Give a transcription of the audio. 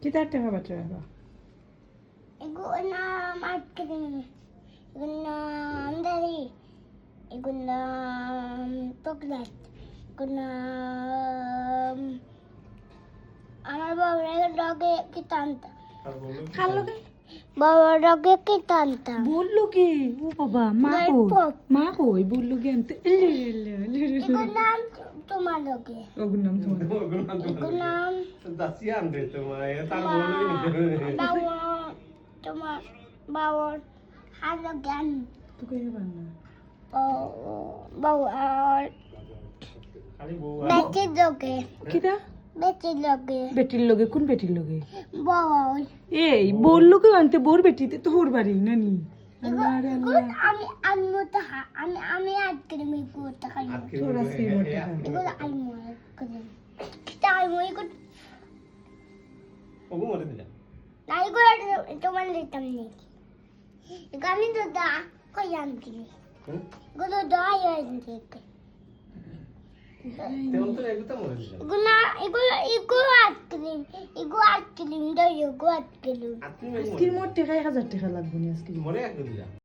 Kita টাকা বাচ্চা বাবা এগুলো মার্কেটিং এগুলো আমদানি এগুলো চকলেট এগুলো আমার বাবার ডগে কি টানতাম খাল লোকে বাবার ডগে কি টানতাম বললো কি ও বাবা মা গল্প। কই মা কই বললো কি আনতে এগুলো নাম তোমার ডগে ওগুর নাম তোমার এগুলো নাম দাসিয়ান রে তোমার তার বললো বাবা তোমার বাবার হাত জ্ঞান তুই কই বান্না বাবার খালি বউ বেটির ডগে কিটা বেটির ডগে বেটির লগে কোন বেটির লগে বাবার এই বললো কি আনতে বোর বেটিতে তোর বাড়ি নানি আমি আজকে আমি করতে খাই তোরা সেই মোটা এগুলো আলমো করে কিটা আলমো এগুলো ওগো মরে দিলা না এগুলো তোমার দিতাম নেই এগুলো আমি তো দা কই আনছি এগুলো দাই আনছি তেমন তো এগুলো মরে দিলা এগুলো আইসক্রিম দাও এগুলো আইসক্রিম আজকে আজকের মোট টাকা 1000 টাকা লাগবে না আজকে মরে একদম দিলা